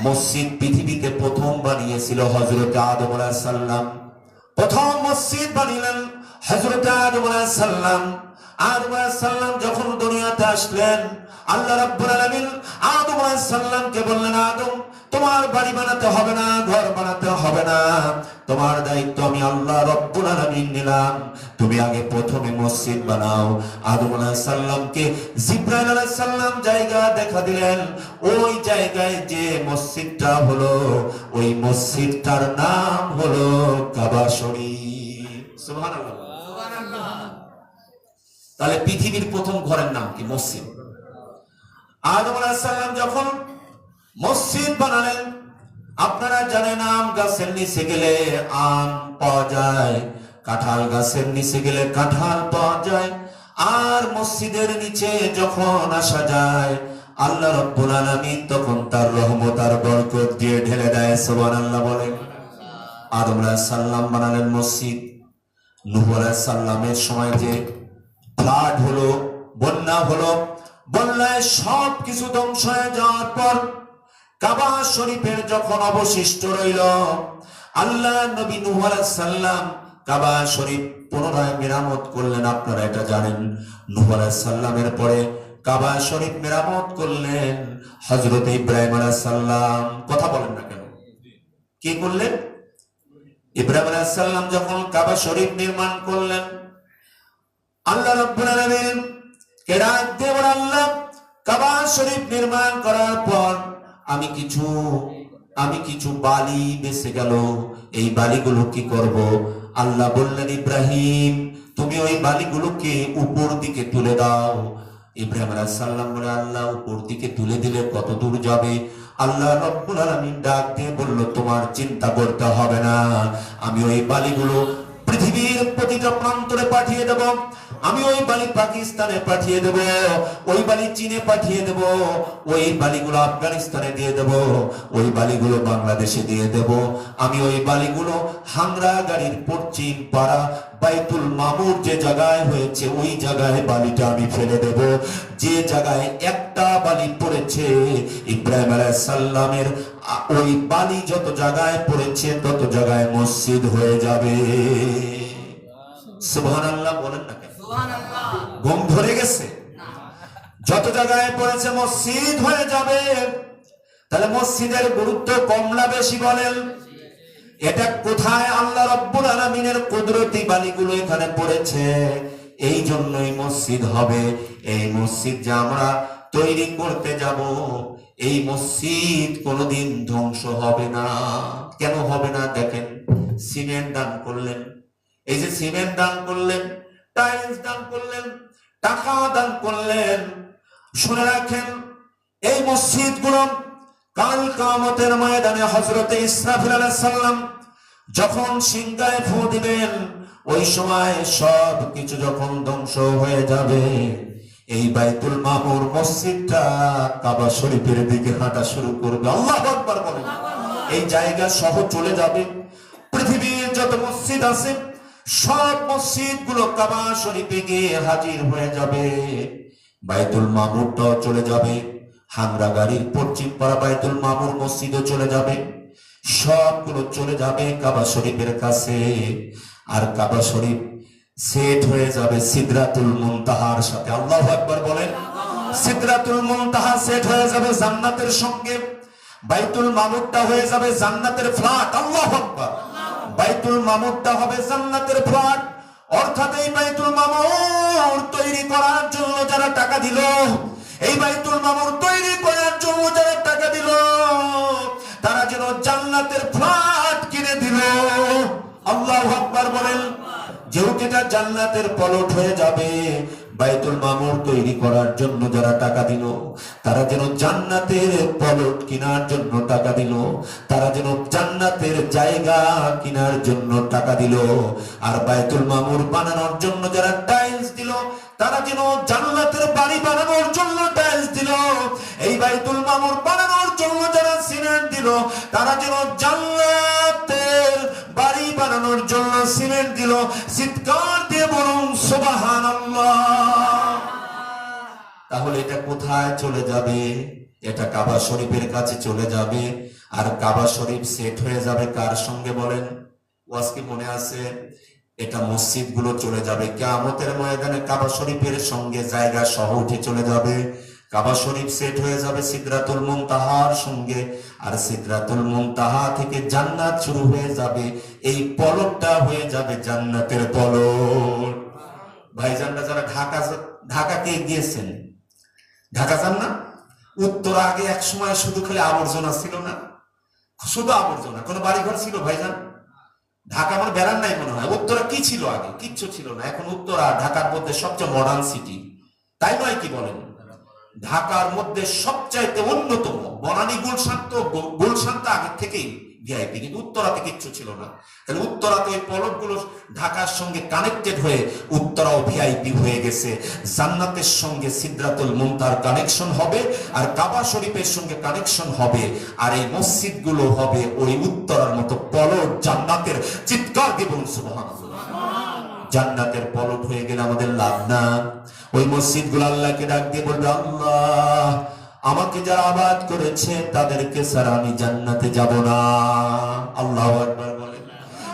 মসজিদ পৃথিবীতে প্রথম বানিয়েছিল হযরত আদম আলাইহিস সালাম। প্রথম মসজিদ বানালেন হযরত আদম আলাইহিস সালাম। আদম আলাইহিস সালাম যখন দুনিয়াতে আসলেন, আল্লাহ রাব্বুল আলামিন আদম আলাইহিস সালামকে বললেন, আদম তোমার বাড়ি বানাতে হবে না, ঘর বানাতে হবে না, তোমার দায়িত্ব আমি আল্লাহ রাব্বুল আলামিন নিলাম। তুমি আগে প্রথমে মসজিদ বানাও। আদম আলাইহিস সালামকে জিবরাইল আলাইহিস সালাম জায়গা দেখা দিলেন। ওই জায়গায় যে মসজিদটা হলো, ওই মসজিদটার নাম হলো কাবা শরীফ। সুবহানাল্লাহ। তাহলে পৃথিবীর প্রথম ঘরের নাম কি? মসজিদ। আদম আলাইহিস সালাম যখন মসজিদ বানালেন, আপনারা জানেন আম গাছের নিচে গেলে আম পাওয়া যায়, কাঁঠাল গাছের নিচে গেলে কাঁঠাল পাওয়া যায়। আর মসজিদের নিচে যখন আসা যায়, আল্লাহ রাব্বুল আলামিন তখন তার রহমত আর বরকত দিয়ে ঢেলে দেয়। সুবহানাল্লাহ বলেন। আদম আলাইহিস সালাম বানালেন মসজিদ। নূহ আলাইহিস সালামের সময় যে ফ্লাড হলো, বন্যা হলো, বন্যায় সব কিছু ধ্বংস হয়ে যাওয়ার পর কাবা শরীফের যখন অবশিষ্ট রইল, আল্লাহ নবী নূহ আলাইহিস সালাম কাবা শরীফ পুনরায় মেরামত করলেন। আপনারা এটা জানেন, নূহ আলাইহিস সালামের পরে কাবা শরীফ মেরামত করলেন হযরত ইব্রাহিম আলাইহিস সালাম। কথা বলেন না কেন? কি করলেন? ইব্রাহিম আলাইহিস সালাম যখন কাবা শরীফ নির্মাণ করলেন, আল্লাহ রাব্বুল আলামিন কে ডাক দিয়ে বলেন, আল্লাহ কাবা শরীফ নির্মাণ করার পর আমি কিছু বালি বেঁচে গেল, এই বালিগুলো কি করব? আল্লাহ বললেন, ইব্রাহিম তুমি ওই বালিগুলোকে উপর দিকে তুলে দাও। ইব্রাহিম আলাইহিস সালাম বলে, আল্লাহ উপর দিকে তুলে দিলে কত দূর যাবে? আল্লাহ রাব্বুল আলামিন ডাক দিয়ে বলল, তোমার চিন্তা করতে হবে না, আমি ওই বালিগুলো পৃথিবীর প্রতিটা প্রান্তরে পাঠিয়ে দেব। আমি ওই বালি পাকিস্তানে পাঠিয়ে দেব, ওই বালি চীনে পাঠিয়ে দেব, ওই বালিগুলো আফগানিস্তানে দিয়ে দেব, ওই বালিগুলো বাংলাদেশে দিয়ে দেব। আমি ওই বালিগুলো হাংরা গাড়ির পশ্চিম পাড়া বাইতুল মামুর যে জায়গায় হয়েছে, ওই জায়গায় বালিটা আমি ফেলে দেব। যে জায়গায় একটা বালি পড়েছে, ইব্রাহিম আলাইহিস সালামের ওই বালি যত জায়গায় পড়েছে তত জায়গায় মসজিদ হয়ে যাবে। সুবহানাল্লাহ বলেন না কেন? ঘুম ধরে গেছে? যত জায়গায় পড়েছে মসজিদ হয়ে যাবে। তাহলে মসজিদের গুরুত্ব কম না বেশি বলেন? এটা কোথায়? আল্লাহ রাব্বুল আলামিনের কুদরতি বালিগুলো এখানে পড়েছে, এই জন্যই মসজিদ হবে। এই মসজিদ যে আমরা তৈরি করতে যাব, এই মসজিদ কোনোদিন ধ্বংস হবে না। কেন হবে না? দেখেন, সিমেন্ট দান করলেন, এই যে সিমেন্ট দান করলেন, টাইলস দান করলেন, টাকা দান করলেন, শুনে রাখেন এই মসজিদগুলো কাল কিয়ামতের ময়দানে হযরত ইসরাফিল আলাইহিস সালাম যখন সিংহায় ফু দিবেন, ওই সময় সব কিছু যখন ধ্বংস হয়ে যাবে, এই বাইতুল মামুর মসজিদটা কাবা শরীফের দিকে হাঁটা শুরু করবে। আল্লাহু আকবার বলেন। এই জায়গা সহ চলে যাবে। পৃথিবীর যত মসজিদ আছে সব মসজিদ গুলো কাবা শরীফে গিয়ে হাজির হয়ে যাবে। বাইতুল মামুরটাও চলে যাবে, হাংরা গাড়ির পশ্চিম পাড়া বাইতুল মামুর মসজিদও চলে যাবে। সবগুলো চলে যাবে কাবা শরীফের কাছে। আর কাবা শরীফ সেট হয়ে যাবে সিদরাতুল মুনতাহার সাথে। আল্লাহু আকবার বলেন। সিদরাতুল মুনতাহা সেট হয়ে যাবে জান্নাতের সঙ্গে। বাইতুল মামুরটা হয়ে যাবে জান্নাতের ফ্ল্যাট। আল্লাহু আকবার। বাইতুল মামুরটা হবে জান্নাতের ফ্ল্যাট। অর্থাৎ এই বাইতুল মামুর তৈরি করার জন্য যারা টাকা দিল, এই বাইতুল মামুর তৈরি করার জন্য যারা টাকা দিল, তারা যেন জান্নাতের ফ্ল্যাট কিনে দিল। আল্লাহু আকবার বলেন। যেহেতু এটা জান্নাতের পলট হয়ে যাবে, বাইতুল মামুর তৈরি করার জন্য যারা টাকা দিল, তারা যেন জান্নাতের পলট কেনার জন্য টাকা দিল, তারা যেন জান্নাতের জায়গা কেনার জন্য টাকা দিল। আর বাইতুল মামুর বানানোর জন্য যারা টাইলস দিল, তারা যেন জান্নাতের বাড়ি বানানোর জন্য টাইলস দিল। এই বাইতুল মামুর বানানোর জন্য যারা সিমেন্ট দিল, তারা যেন জান্নাতের বাড়ি বানানোর জন্য সিমেন্ট দিল। চিৎকার দিয়ে বলুন সুবহানাল্লাহ। তাহলে এটা কোথায় চলে যাবে? এটা কাবা শরীফের কাছে চলে যাবে, আর কাবা শরীফ সেট হয়ে যাবে কার সঙ্গে বলেন? ওয়াজ কি মনে আছে? এটা মসজিদ গুলো চলে যাবে কিয়ামতের ময়দানে কাবা শরীফের সঙ্গে জায়গা সহ উঠে চলে যাবে। কাবা শরীফ সেট হয়ে যাবে সিদরাতুল মুনতাহার সঙ্গে, আর সিদরাতুল মুনতাহা থেকে জান্নাত শুরু হয়ে যাবে। এই পলকটা হয়ে যাবে জান্নাতের পলক। ভাইজানরা যারা ঢাকাকে গিয়েছেন, ঢাকা যান না? উত্তর আগে এক সময় শুধু খালি আবর্জনা ছিল না, শুধু আবর্জনা, কোনো বাড়িঘর ছিল ভাইজান? ঢাকা মানে বেড়ান নাই মনে হয়। উত্তরা কি ছিল আগে? কিচ্ছু ছিল না। এখন উত্তরা ঢাকার মধ্যে সবচেয়ে মডার্ন সিটি, তাই নয় কি বলেন? ঢাকার মধ্যে সবচাইতে অন্যতম বনানী গুলশান তো, গুলশান তো আগের থেকেই ভিআইপি, কিন্তু উত্তরাতে কিচ্ছু ছিল না। তাহলে উত্তরাতে ওই পলকগুলো ঢাকার সঙ্গে কানেক্টেড হয়ে উত্তরাও ভিআইপি হয়ে গেছে। জান্নাতের সঙ্গে সিদরাতুল মুনতাহার কানেকশন হবে, আর কাবা শরীফের সঙ্গে কানেকশন হবে, আর এই মসজিদগুলো হবে ওই উত্তরার মতো পলক জান্নাতের। চিৎকার দিবেন সুবহানাল্লাহ। জান্নাতের পলক হয়ে গেলে আমাদের লাভ না। ওই মসজিদগুলো আল্লাহকে ডাক দিয়ে বলবে, আল্লাহ আমাকে যারা আবাদ করেছে তাদেরকে ছাড়া আমি জান্নাতে যাব না। আল্লাহু আকবার বলেন।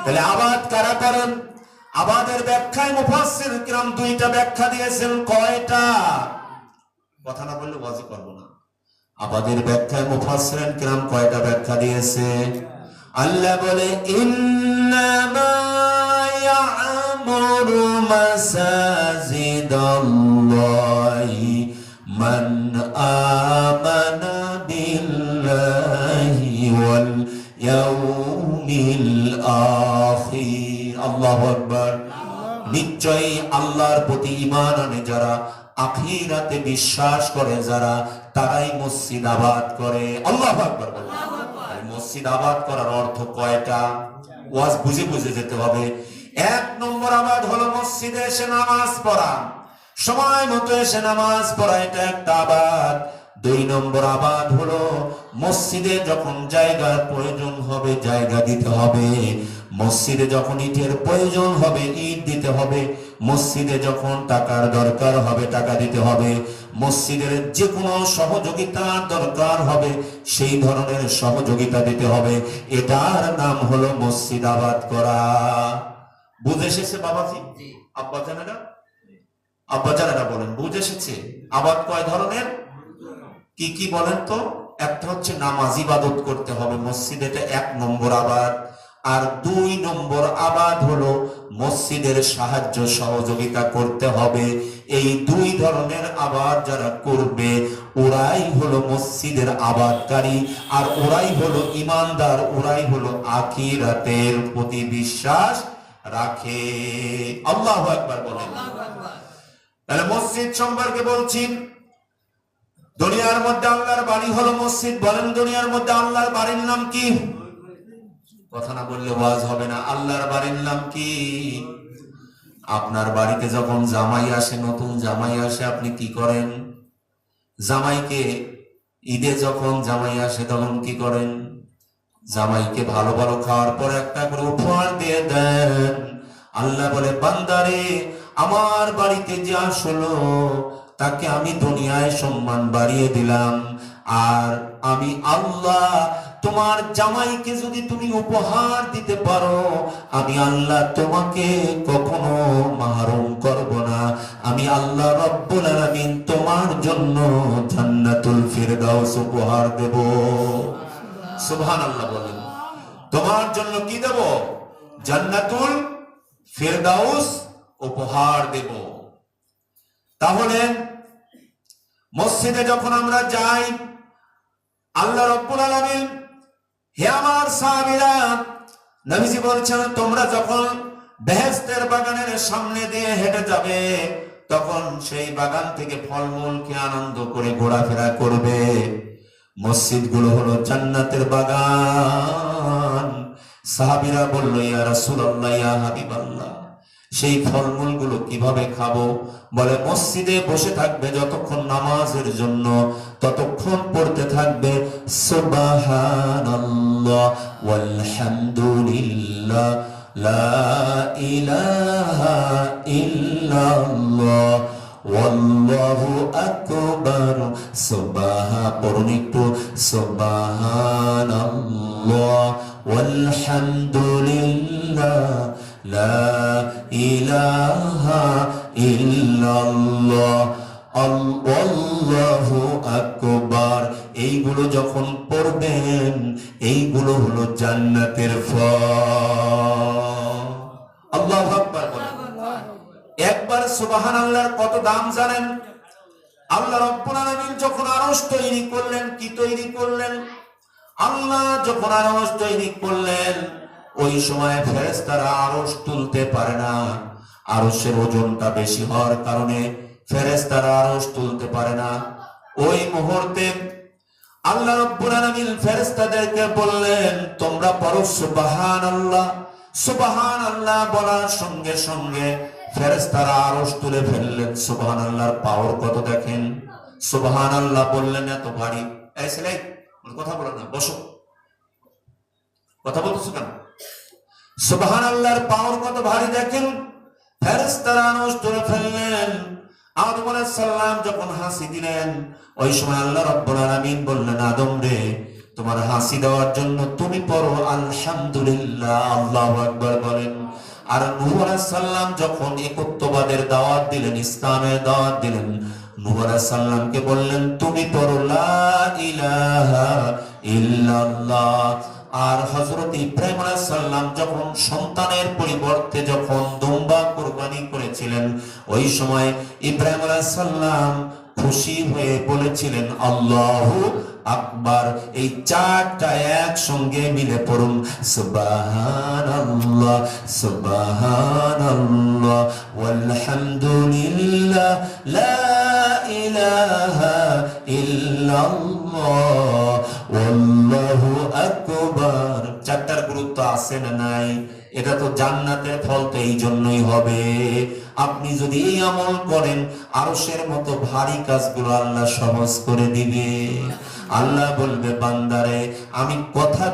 তাহলে আবাদ কারা করেন? আবাদের ব্যাখ্যায় মুফাসসির কিরাম দুইটা ব্যাখ্যা দিয়েছেন। কয়টা? কথা না বললে ওয়াজি করব না। আবাদের ব্যাখ্যায় মুফাসসির কিরাম কয়টা ব্যাখ্যা দিয়েছে? আল্লাহ বলে, ইন্নামা ইয়া'মুরু মাসাজিদাল্লাহি মান আমানা বিল্লাহি ওয়াল ইয়াউমিল আখির। আল্লাহু আকবার। নিশ্চয়ই আল্লাহর প্রতি ঈমান আনে যারা, আখিরাতে বিশ্বাস করে যারা, তারাই মসজিদ আবাদ করে। আল্লাহু আকবার বলেন। মসজিদ আবাদ করার অর্থ কয়টা? ওয়াজ বুঝে বুঝে যেতে হবে। এক নম্বর আবাদ হলো মসজিদে এসে নামাজ পড়া, সময় মতো এসে নামাজ পড়া, এটা একটা আবাদ। দুই নম্বর আবাদ হলো মসজিদে যখন জায়গার প্রয়োজন হবে জায়গা দিতে হবে, মসজিদে যখন ইটের প্রয়োজন হবে ইট দিতে হবে, মসজিদে যখন টাকার দরকার হবে টাকা দিতে হবে, মসজিদের যে কোনো সহযোগিতার দরকার হবে সেই ধরনের সহযোগিতা দিতে হবে। এটার নাম হলো মসজিদ আবাদ করা। বুঝে এসেছে বাবাজি? আব্বা জানেরা, আব্বা জানেরা বলেন, বুঝে এসেছে? আবাদ কয় ধরনের, কি কি বলেন তো? একটা হচ্ছে নামাজ ইবাদত করতে হবে মসজিদে, এটা এক নম্বর আবাদ। আর দুই নম্বর আবাদ হলো মসজিদের সাহায্য সহযোগিতা করতে হবে। এই দুই ধরনের আবাদ যারা করবে ওরাই হলো মসজিদের আবাদকারী, আর ওরাই হলো ইমানদার, ওরাই হলো আখিরাতের প্রতি বিশ্বাস রাখে। আল্লাহু আকবার বলেন। তাহলে মসজিদ সম্পর্কে বলছি। দুনিয়ার মধ্যে আল্লাহর বাড়ি হলো মসজিদ। বলেন দুনিয়ার মধ্যে আল্লাহর বাড়ির নাম কি? কথা না বললে ওয়াজ হবে না। আল্লাহর বাড়ির নাম কি? আপনার বাড়িতে যখন জামাই আসে, নতুন জামাই আসে, আপনি কি করেন? জামাইকে ঈদে যখন জামাই আসে তখন কি করেন? জামাইকে ভালো ভালো খাওয়ার পর একটা করে উপহার দিয়ে দেন। আল্লাহ বলে, বান্দারে আমার বাড়িতে যে আসলো তাকে আমি দুনিয়ায় সম্মান বাড়িয়ে দিলাম, আর আমি আল্লাহ তোমার জামাইকে যদি তুমি উপহার দিতে পারো, আমি আল্লাহ তোমাকে কখনো মাহরুম করব না। আমি আল্লাহ রব্বুল আলামিন তোমার জন্য জান্নাতুল ফিরদাউস উপহার দেব। সুবহানাল্লাহ বলেন। তোমার জন্য কি দেব? জান্নাতুল ফিরদাউস উপহার দেব। তাহলে মসজিদে যখন আমরা যাই, আল্লাহ রাব্বুল আলামিন, হে আমার সাহাবীরা, নবীজি বলছেন তোমরা যখন বেহেশতের বাগানের সামনে দিয়ে হেঁটে যাবে তখন সেই বাগান থেকে ফলমূল খেয়ে আনন্দ করে ঘোরাফেরা করবে। মসজিদগুলো হলো জান্নাতের বাগান। সাহাবীরা বলল, ইয়া রাসূলুল্লাহ, ইয়া হাবিবাল্লাহ, সেই ফলমূল গুলো কিভাবে খাবো? বলে মসজিদে বসে থাকবে যতক্ষণ নামাজের জন্য, ততক্ষণ পড়তে থাকবে সুবহানাল্লাহ ওয়ালহামদুলিল্লাহ লা ইলাহা ইল্লাল্লাহ ওয়াল্লাহু আকবার পড়ুন একটু সুবহানাল্লাহ ওয়ালহামদুলিল্লাহ লা ইলাহা ইল্লাল্লাহ আল্লাহু আকবার। এইগুলো যখন পড়বেন এইগুলো হলো জান্নাতের ফল। আল্লাহু আকবার বলেন। একবার সুবহানাল্লাহর কত দাম জানেন? আল্লাহ রাব্বুল আলামিন যখন আরশ তৈরি করলেন, কি তৈরি করলেন? আল্লাহ যখন আরশ তৈরি করলেন ওই সময় ফেরেশতারা আরশ তুলতে পারে না। আরশের ওজনটা বেশি হওয়ার কারণে ফেরেশতারা আরশ তুলতে পারে না। ওই মুহূর্তে আল্লাহ রাব্বুল আলামিন ফেরেশতাদেরকে বললেন, তোমরা পড়ো সুবহানাল্লাহ। সুবহানাল্লাহ বলার সঙ্গে সঙ্গে ফেরেশতারা আরশ তুলে ফেললেন। সুবহানাল্লাহর পাওয়ার কত দেখেন। সুবহানাল্লাহ বললেন এত ভারী। এই ছেলে কথা বলো না, বসো, কথা বলতেছো কেন? সুবহানাল্লাহর পাওয়ার কত ভারী দেখেন। ফেরেশতারা আরশ তুলে ফেললেন। আদম আলাইহিস সালাম যখন হাসি দিলেন ওই সময় আল্লাহ রাব্বুল আলামিন বললেন, আদম রে, তোমার হাসি দেওয়ার জন্য তুমি পড়ো আলহামদুলিল্লাহ। আল্লাহু আকবার বলেন। আর নূহ আলাইহিস সালাম যখন একত্ববাদের দাওয়াত দিলেন, ইসলামের দাওয়াত দিলেন, নূহ আলাইহিস সালামকে বললেন, তুমি পড়ো লা ইলাহা ইল্লাল্লাহ। আর হযরত ইব্রাহিম আলাইহিস সালাম যখন সন্তানের পরিবর্তে যখন দুম্বা কুরবানি করেছিলেন ওই সময় ইব্রাহিম আলাইহিস সালাম খুশি হয়ে বলেছিলেন আল্লাহু আকবার। এই চারটা একসঙ্গে মিলে পড়ুন সুবহানাল্লাহ সুবহানাল্লাহ ওয়ালহামদুলিল্লাহ লা ইলাহা ইল্লাল্লাহ ওয়াল্লাহু আকবার। চারটার গুরুত্ব আছে না নাই? এটা তো জান্নাতের ফল, তো এই জন্যই হবে। আপনি যদি এই আমল করেন আরশের মতো ভারী কাজগুলো আল্লাহ সহজ করে দিবে। আল্লাহ বলবে, বান্দারে আমি কথা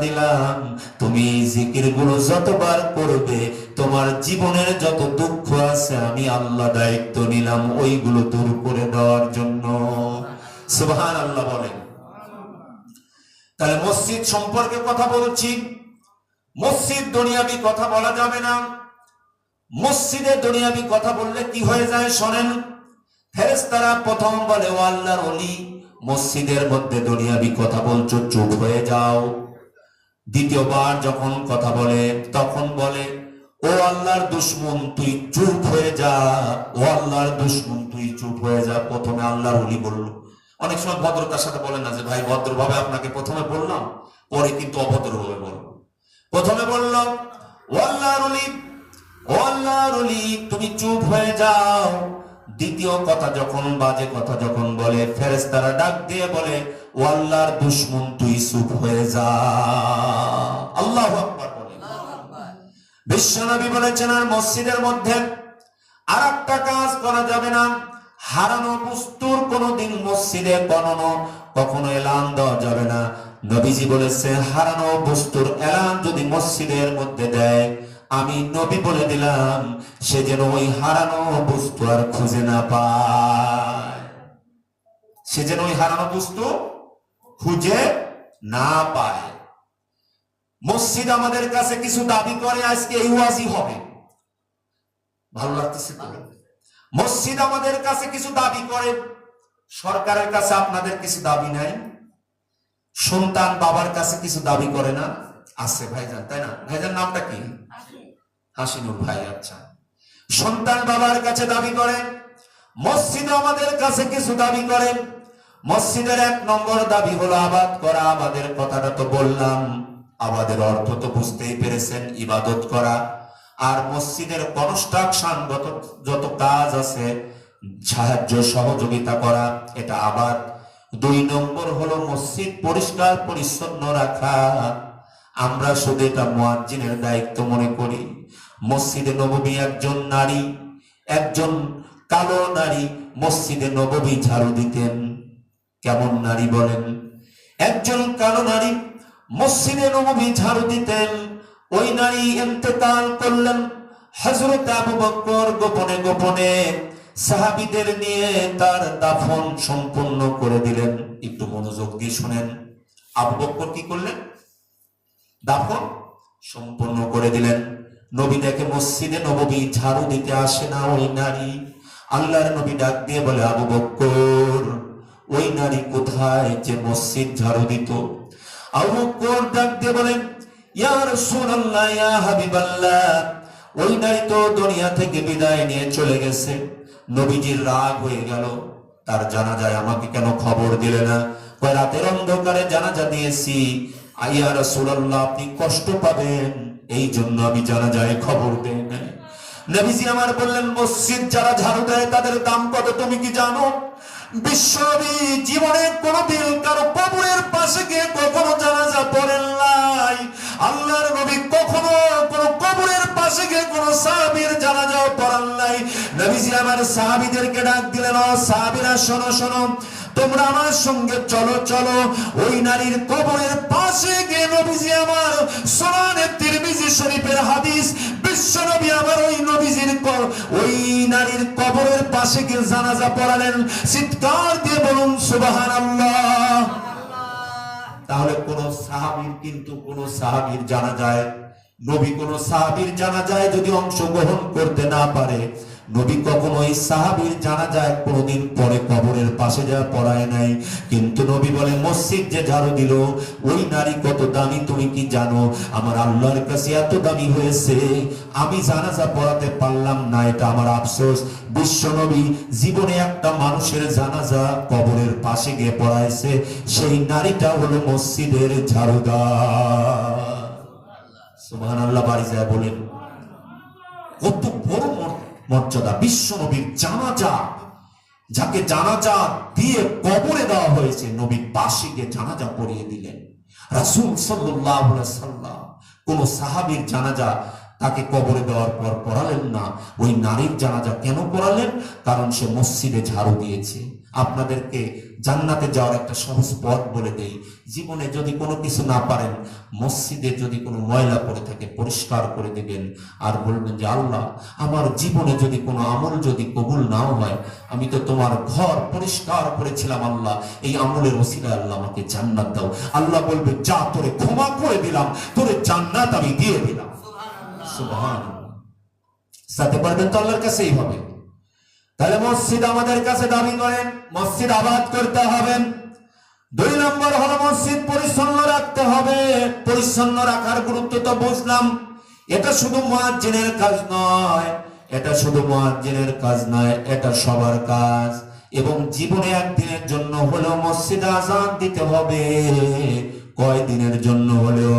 দিলাম তুমি এই জিকির গুলো যতবার করবে তোমার জীবনের যত দুঃখ আছে আমি আল্লাহ দায়িত্ব নিলাম ওইগুলো দূর করে দেওয়ার জন্য। সুবহানাল্লাহ বলেন। তাহলে মসজিদ সম্পর্কে কথা বলছি। মসজিদ দুনিয়াবি কথা বলা যাবে না। মসজিদে দুনিয়াবি কথা বললে কি হয়ে যায় শোনেন। ফেরেশতারা প্রথম বলে, ও আল্লাহর ওলি, মসজিদের মধ্যে দুনিয়াবি কথা বলছো, চুপ হয়ে যাও। দ্বিতীয়বার যখন কথা বলে তখন বলে, ও আল্লাহর দুশমন তুই চুপ হয়ে যা, ও আল্লাহর দুশমন তুই চুপ হয়ে যা। প্রথমে আল্লাহর ওলি বলল। অনেক সময় ভদ্রতার সাথে বলে না যে ভাই ভদ্রভাবে আপনাকে প্রথমে বললাম, পরে কিন্তু অভদ্রভাবে বলবো। প্রথমে বলল, ও আল্লাহর ওলি, ও আল্লাহর ওলি তুমি চুপ হয়ে যাও। দ্বিতীয় কথা যখন বাজে কথা যখন বলে ফেরেশতারা ডাক দিয়ে বলে, ও আল্লাহর দুশমন তুই চুপ হয়ে যা। আল্লাহু আকবার বলেন। বিশ্বনবী বলেছেন আর মসজিদের মধ্যে আর একটা কাজ করা যাবে না। হারানো বস্তুর কোনোদিন মসজিদে কখনো এলান দেওয়া যাবে না। নবীজি বলেছে, হারানো বস্তুর এলান যদি মসজিদের মধ্যে দেয় আমি নবী বলে দিলাম সে যেন ওই হারানো বস্তু আর খুঁজে না পায়। সে যেন ওই হারানো বস্তু খুঁজে না পায়। মসজিদ আমাদের কাছে কিছু দাবি করে, আজকে এই ওয়াজি হবে, ভালো লাগতেছে তো? মসজিদ আমাদের কাছে কিছু দাবি করে। সরকারের কাছে আপনাদের কিছু দাবি নাই? সন্তান বাবার কাছে কিছু দাবি করে না? আছে ভাইজান, তাই না? ভাইজান নামটা কি? হাসিনুর ভাই। আচ্ছা, সন্তান বাবার কাছে দাবি করে, মসজিদ আমাদের কাছে কিছু দাবি করে। মসজিদের 1 নম্বর দাবি হলো আবাদ করা। আমাদের কথাটা তো বললাম, আবাদের অর্থ তো বুঝতেই পেরেছেন, ইবাদত করা। আর মসজিদের কনস্ট্রাকশন যত কাজ আছে সাহায্য সহযোগিতা করা, এটা আবাদ। 2 নম্বর হলো মসজিদ পরিষ্কার পরিচ্ছন্ন রাখা। আমরা শুধু এটা মুয়াজ্জিনের দায়িত্ব মনে করি। মসজিদে নববী একজন নারী, একজন কালো নারী মসজিদে নববী ঝাড়ু দিতেন। কেমন নারী বলেন? একজন কালো নারী মসজিদে নববী ঝাড়ু দিতেন। ওই নারী ইন্তেকাল করলেন। হযরত আবু বকর গোপনে গোপনে সাহাবীদের নিয়ে তার দাফন সম্পন্ন করে দিলেন। একটু মনোযোগ দিয়ে শুনেন, আবু বকর কি করলেন? দাফন সম্পন্ন করে দিলেন। নবী দেখে মসজিদে নববী ঝাড়ু দিতে আসে না ওই নারী। আল্লাহর নবী ডাক দিয়ে বলে, আবু বকর, ওই নারী কোথায় যে মসজিদ ঝাড়ু দিত? আবু বকর ডাক দিয়ে বলেন, ইয়া রাসূলুল্লাহ, ইয়া হাবিবাল্লাহ, ওই নারী তো দুনিয়া থেকে বিদায় নিয়ে চলে গেছে। নবীজির রাগ হয়ে গেল, তার জানাজায় আমাকে কেন খবর দিলে না? রাতের অন্ধকারে জানাজা দিয়েছি, ইয়া রাসূলুল্লাহ, আপনি কষ্ট পাবেন, এই জন্য আমি জানাজায় খবর দেই না। নবীজি আমার বললেন, মসজিদ যারা ঝাড়ু দেয় তাদের দাম কত তুমি কি জানো? বিশ্বনবী জীবনে কোনদিন কারো কবরের পাশে গিয়ে কখনো জানাজা পড়েন নাই। আল্লাহর নবী কখনো কোনো কবরের পাশে গিয়ে কোনো সাহাবীর জানাজা পড়ান নাই। নবীজি আমার সাহাবীদেরকে ডাক দিলেন, ও সাহাবীরা শোনো শোনো, তোমরা আমার সঙ্গে চলো চলো। ওই নারীর কবরের পাশে গিয়ে নবীজি আমার সুনানে তিরমিজি শরীফের হাদিস, বিশ্বনবী আমার ওই নবীজির ওই নারীর কবরের পাশে গিয়ে জানাজা পড়ালেন। চিৎকার দিয়ে বলুন সুবহানাল্লাহ। তাহলে কোন সাহাবীর কিন্তু কোন সাহাবীর জানাজায়, নবী কোন সাহাবীর জানাজায় যদি অংশগ্রহণ করতে না পারে, নবী কখনো ওই সাহাবীর জানাজায় কোনদিন পরে কবরের পাশে যা পড়ায় নাই। কিন্তু নবী বলে, মসজিদ যে ঝাড়ু দিল ওই নারী কত দামি তুমি কি জানো? আমার আল্লাহর কাছে এত দামি হয়েছে, আমি জানাজা পড়াতে পারলাম না, এটা আমার আফসোস। বিশ্বনবী জীবনে একটা মানুষের জানাজা কবরের পাশে গিয়ে পড়াইছে, সেই নারীটা হলো মসজিদের ঝাড়ুদার। সুবহানাল্লাহ। বাড়ি যায় বলেন, কত বড় মর্যাদা বিশ্বনবীর জানাজা, যাকে জানাজা দিয়ে কবরে দেওয়া হয়েছে, নবী পাশে গিয়ে জানাজা পড়িয়ে দিলেন। রাসূল সাল্লাল্লাহু আলাইহি ওয়াসাল্লাম কোন সাহাবীর জানাজা তাকে কবরে দেওয়ার পর পড়ালেন না। ওই নারীর জানাজা কেন পড়ালেন? কারণ সে মসজিদে ঝাড়ু দিয়েছে। আপনাদেরকে জান্নাতে যাওয়ার একটা সহজ পথ বলে দেই। জীবনে যদি কোনো কিছু না পারেন, মসজিদে যদি কোনো ময়লা পড়ে থাকে পরিষ্কার করে দেবেন, আর বলবেন যে আল্লাহ, আমার জীবনে যদি কোনো আমল যদি কবুল নাও হয়, আমি তো তোমার ঘর পরিষ্কার করেছিলাম, আল্লাহ এই আমলের ওসিলায় আল্লাহ আমাকে জান্নাত দাও। আল্লাহ বলবে, যা তোরে ক্ষমা করে দিলাম, তোরে জান্নাত আমি দিয়ে দিলাম। সুবহানাল্লাহ। সাথে পারবেন তো আল্লাহর কাছেই হবে। তাহলে মসজিদ আমাদের কাছে দাবি করেন, মসজিদ আবাদ করতে হবে। 2 নম্বর হলো মসজিদ পরিচ্ছন্ন রাখতে হবে। পরিচ্ছন্ন রাখার গুরুত্ব তো বুঝলাম। এটা শুধু মুয়াজ্জিনের কাজ নয়, এটা শুধু মুয়াজ্জিনের কাজ নয়, এটা সবার কাজ। এবং জীবনে একদিনের জন্য হলেও মসজিদে আযান দিতে হবে। কয় দিনের জন্য হলেও?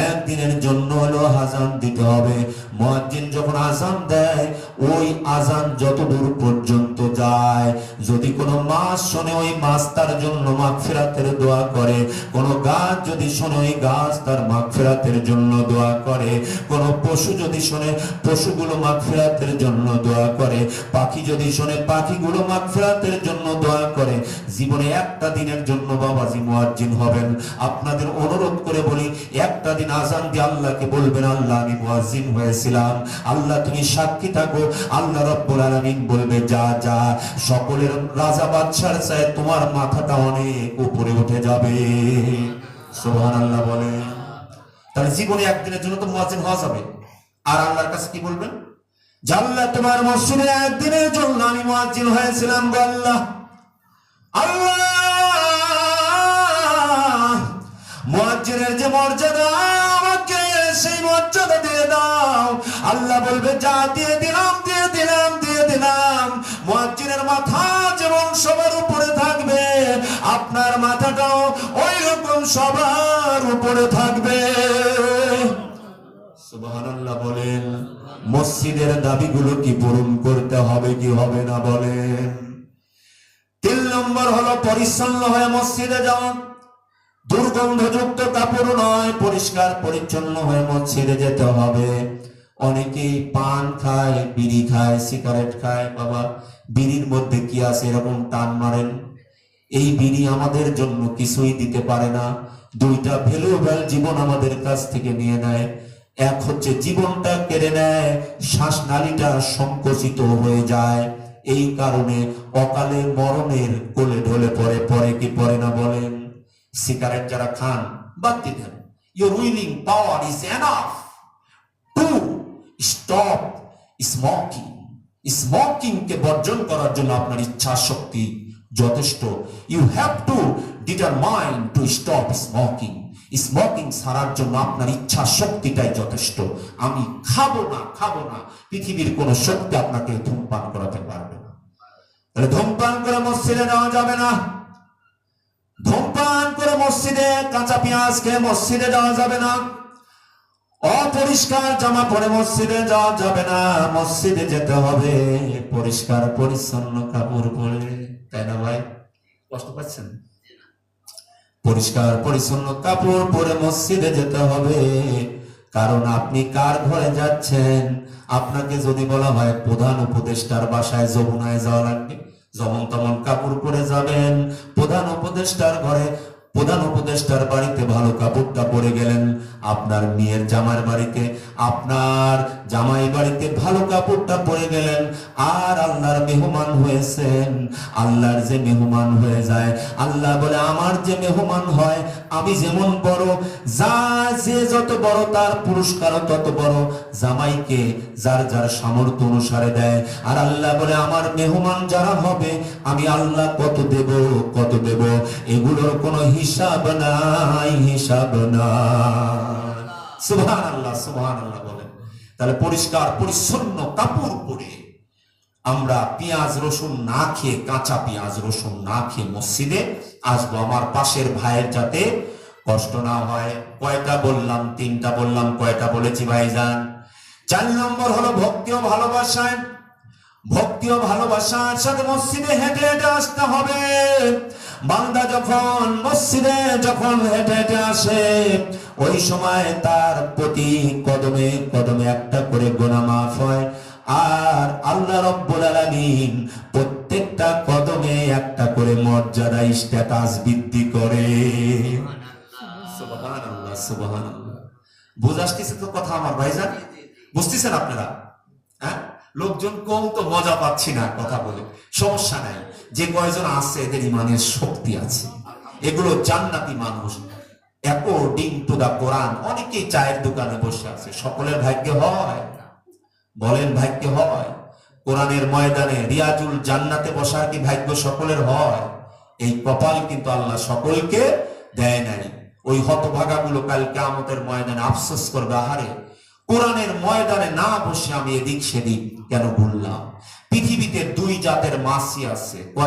একদিনের জন্য হলেও আযান দিতে হবে। মুয়াজ্জিন যখন আযান দেয়, ওই আযান যত দূর পর্যন্ত যায়, যদি কোনো মাছ শোনে, ওই মাছ তার জন্য মাগফিরাতের দোয়া করে। কোনো গাছ যদি শোনে, ওই গাছ তার মাগফিরাতের জন্য দোয়া করে। কোনো পশু যদি শোনে, পশুগুলো মাগফিরাতের জন্য দোয়া করে। পাখি যদি শোনে, পাখিগুলো মাগফিরাতের জন্য দোয়া করে। জীবনে একটা দিনের জন্য বাবাজি মুয়াজ্জিন হবেন। আপনাদের অনুরোধ করে বলি, একটা দিন আযান দিয়ে আল্লাহকে বলবেন, আল্লাহ আমি মুয়াজ্জিন হয়েছিলাম, আল্লাহ তুমি সাক্ষী থাকো। আল্লাহ রাব্বুল আলামিন বলবে, যা যা, সকলের রাজা বাদশার চাই তোমার মাথাটা অনেক উপরে উঠে যাবে। সুবহানাল্লাহ বলে। তাহলে জীবনে একদিনের জন্য তো মুয়াজ্জিন হওয়া যাবে। আর আল্লাহর কাছে কি বলবেন? যে আল্লাহ তোমার মসজিদে একদিনের জন্য আমি মুয়াজ্জিন হয়েছিলাম গো আল্লাহ। আল্লাহ মুয়াজ্জিনের যে মর্যাদা, আমাকে সেই মর্যাদা দিয়ে দাও। আল্লাহ বলবে, যা দিয়ে দিলাম, দিয়ে দিলাম, দিয়ে দিলাম। মুয়াজ্জিনের মাথা যেমন সবার উপরে থাকবে, আপনার মাথাটাও ওই রকম সবার উপরে থাকবে। সুবহানাল্লাহ বলেন। মসজিদের দাবিগুলো কি পূরণ করতে হবে কি হবে না বলেন? 3 নম্বর হলো পরিচ্ছন্ন হয়ে মসজিদে যাওয়া। দুর্গন্ধযুক্ত কাপড় নয়, পরিষ্কার পরিচ্ছন্ন হয়ে মসজিদে যেতে হবে। অনেকেই পান খায়, বিড়ি খায়, সিগারেট খায়। বাবা, বিড়ির মধ্যে কি আছে এরকম টান মারেন? এই বিড়ি আমাদের জন্য কিছুই দিতে পারে না। 2টা ভ্যালুয়েবল জীবন আমাদের কাছ থেকে নিয়ে নেয়। এক হচ্ছে জীবনটা কেড়ে নেয়, শ্বাসনালীটা সংকুচিত হয়ে যায়। এই কারণে অকালে মরণের কোলে ঢলে পড়ে, পরে কি পড়ে না বলেন? সিগারেট যারা খান বাদ দিতেন, your willing power is enough to stop smoking. Smoking কে বর্জন করার জন্য আপনার ইচ্ছা শক্তি যথেষ্ট। You have to determine to stop smoking. Smoking ছাড়ার জন্য আপনার ইচ্ছা শক্তিটাই যথেষ্ট। আমি খাবো না, পৃথিবীর কোন শক্তি আপনাকে ধূমপান করাতে পারবে না। তাহলে ধূমপান করে মসজিদে যাওয়া যাবে না, ধূমপান করে মসজিদে কাঁচা পেঁয়াজ খেয়ে মসজিদে যাওয়া যাবে না, অপরিষ্কার জামা পরে মসজিদে যাওয়া যাবে না। মসজিদে যেতে হবে পরিষ্কার পরিচ্ছন্ন কাপড় পরে, তাই না ভাই? কষ্ট পাচ্ছেন? পরিষ্কার পরিচ্ছন্ন কাপড় পরে মসজিদে যেতে হবে। কারণ আপনি কার ঘরে যাচ্ছেন? আপনাকে যদি বলা হয় প্রধান উপদেষ্টার বাসায় যমুনায় যাওয়া লাগবে, যেমন তেমন কাপড় পরে যাবেন। প্রধান উপদেষ্টার ঘরে, প্রধান উপদেষ্টার বাড়িতে ভালো কাপড়টা পরে গেলেন। আপনার মেয়ের জামার বাড়িতে, আপনার জামাই বাড়িতে ভালো কাপড়টা পরে গেলেন। আর আল্লাহর মেহমান হয়েছেন। আল্লাহর যে মেহমান হয়ে যায়, আল্লাহ বলে আমার যে মেহমান হয়, আমি যেমন বড়, যে যত বড় তার পুরস্কারও তত বড়। জামাইকে যার যার সামর্থ্য অনুসারে দেয়। আর আল্লাহ বলে আমার মেহমান যারা হবে, আমি আল্লাহ কত দেব, এগুলোর কোনো হিসাব নাই, হিসাব নাই। সুবহানাল্লাহ, সুবহানাল্লাহ বলেন। তাহলে পরিষ্কার পরিচ্ছন্ন কাপড় পরে আমরা পেঁয়াজ রসুন না খেয়ে, কাঁচা পেঁয়াজ রসুন না খেয়ে মসজিদে আসবো, আমার পাশের ভাইয়ের যাতে কষ্ট না হয়। কয়টা বললাম? 3টা বললাম। কয়টা বলেছি ভাইজান? 4 নম্বর হলো ভক্তি ও ভালোবাসায়। ভক্তি ও ভালোবাসার সাথে মসজিদে হেঁটে হেঁটে আসতে হবে। বান্দা যখন মসজিদে হেঁটে হেঁটে আসে, ওই সময় তার প্রতি কদমে কদমে একটা করে গুনাহ মাফ হয়। আর আল্লাহ রাব্বুল আলামিন প্রত্যেকটা কদমে একটা করে মর্যাদা, স্ট্যাটাস বৃদ্ধি করে। সুবহানাল্লাহ, সুবহানাল্লাহ। বুঝাচ্ছিস তো কথা আমার ভাইজান? বুঝতেছেন আপনারা? হ্যাঁ, লোকজন কম তো মজা পাচ্ছি না কথা বলে, সমস্যা নাই। যে কয়জন আছে এদের ইমানের শক্তি আছে, এগুলো জান্নাতি মানুষ। অ্যাকর্ডিং টু দা কোরআন অনেকেই চায়ের দোকানে বসে আছে। সকলের ভাগ্যে হয়? বলেন ভাগ্যে হয়? কোরআনের ময়দানে রিয়াজুল জান্নাতে বসার কি ভাগ্য সকলের হয়? এই কপাল কিন্তু আল্লাহ সকলকে দেয় নাই। ওই হতভাগাগুলো কাল কিয়ামতের ময়দানে আফসোস করবে, আহারে কোরআনের ময়দানে না বসে আমি এদিক সেদিক কেন ঘুরলাম। পৃথিবীতে 2 জাতের মাছই আছে।